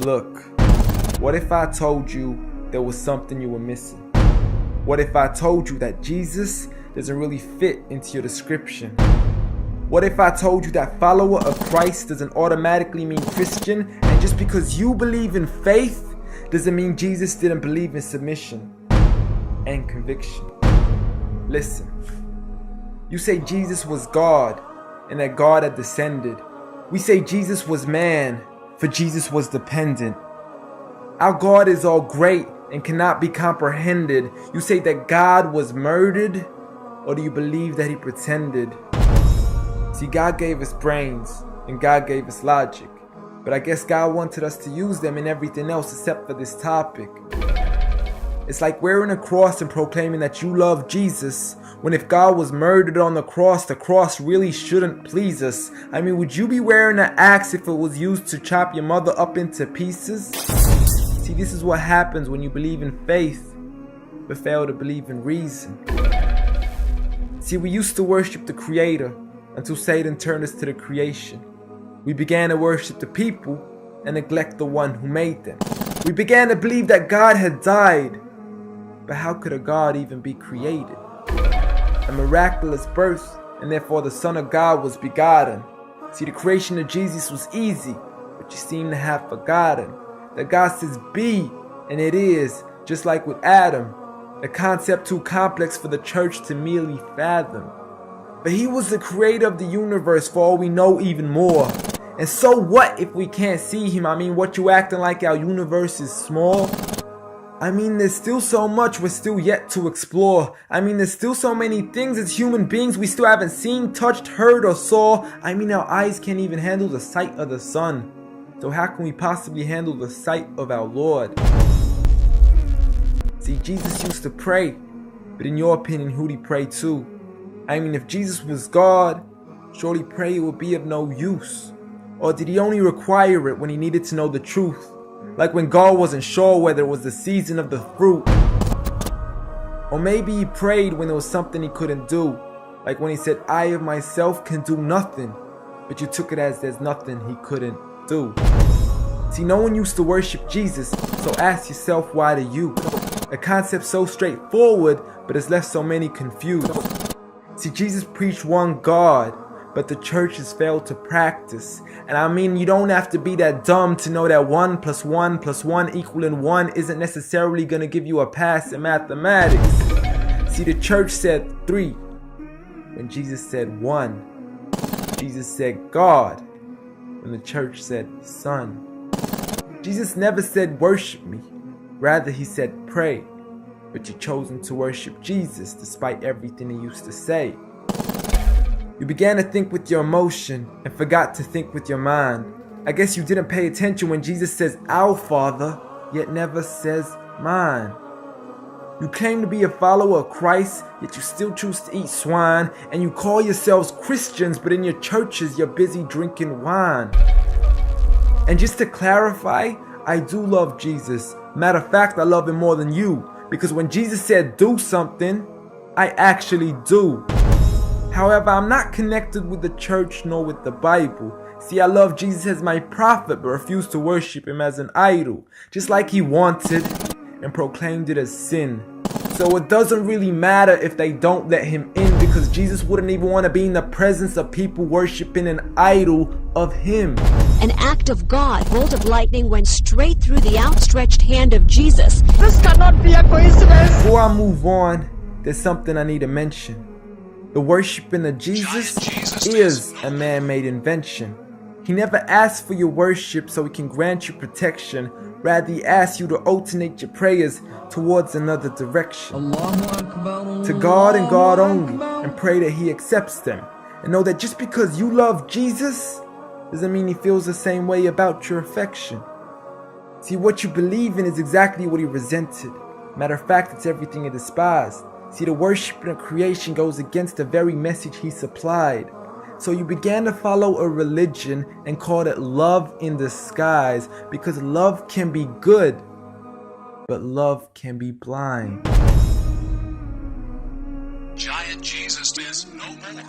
Look, what if I told you there was something you were missing? What if I told you that Jesus doesn't really fit into your description? What if I told you that follower of Christ doesn't automatically mean Christian, and just because you believe in faith doesn't mean Jesus didn't believe in submission and conviction? Listen, you say Jesus was God and that God had descended. We say Jesus was man, for Jesus was dependent. Our God is all great and cannot be comprehended. You say that God was murdered, or do you believe that he pretended? See, God gave us brains and God gave us logic, but I guess God wanted us to use them in everything else except for this topic. It's like wearing a cross and proclaiming that you love Jesus, when if God was murdered on the cross really shouldn't please us. I mean, would you be wearing an axe if it was used to chop your mother up into pieces? See, this is what happens when you believe in faith, but fail to believe in reason. See, we used to worship the Creator until Satan turned us to the creation. We began to worship the people and neglect the one who made them. We began to believe that God had died, but how could a God even be created? A miraculous birth, and therefore the Son of God was begotten. See, the creation of Jesus was easy, but you seem to have forgotten that God says be, and it is, just like with Adam, a concept too complex for the church to merely fathom. But he was the creator of the universe, for all we know, even more. And so what if we can't see him? I mean, what, you acting like our universe is small? I mean, there's still so much we're still yet to explore. I mean, there's still so many things as human beings we still haven't seen, touched, heard, or saw. I mean, our eyes can't even handle the sight of the sun. So how can we possibly handle the sight of our Lord? See, Jesus used to pray, but in your opinion, who'd he pray to? I mean, if Jesus was God, surely prayer would be of no use. Or did he only require it when he needed to know the truth? Like when God wasn't sure whether it was the season of the fruit. Or maybe he prayed when there was something he couldn't do. Like when he said, I of myself can do nothing. But you took it as there's nothing he couldn't do. See, no one used to worship Jesus, so ask yourself, why do you? A concept so straightforward, but has left so many confused. See, Jesus preached one God, but the church has failed to practice. And I mean, you don't have to be that dumb to know that 1 + 1 + 1 equaling 1 isn't necessarily going to give you a pass in mathematics. See, the church said 3 when Jesus said 1. Jesus said God when the church said Son. Jesus never said worship me, rather he said pray. But you've chosen to worship Jesus despite everything he used to say. You began to think with your emotion and forgot to think with your mind. I guess you didn't pay attention when Jesus says our Father, yet never says mine. You claim to be a follower of Christ, yet you still choose to eat swine. And you call yourselves Christians, but in your churches you're busy drinking wine. And just to clarify, I do love Jesus. Matter of fact, I love him more than you. Because when Jesus said do something, I actually do. However, I'm not connected with the church nor with the Bible. See, I love Jesus as my prophet, but refuse to worship him as an idol, just like he wanted and proclaimed it as sin. So it doesn't really matter if they don't let him in, because Jesus wouldn't even want to be in the presence of people worshiping an idol of him. An act of God, bolt of lightning went straight through the outstretched hand of Jesus. This cannot be a coincidence. Before I move on, there's something I need to mention. The worshiping of Jesus is a man-made invention. He never asked for your worship so he can grant you protection. Rather, he asks you to alternate your prayers towards another direction. To God and God only, and pray that he accepts them. And know that just because you love Jesus doesn't mean he feels the same way about your affection. See, what you believe in is exactly what he resented. Matter of fact, it's everything he despised. See, the worship of creation goes against the very message he supplied. So you began to follow a religion and called it love in disguise, because love can be good, but love can be blind. Giant Jesus is no more.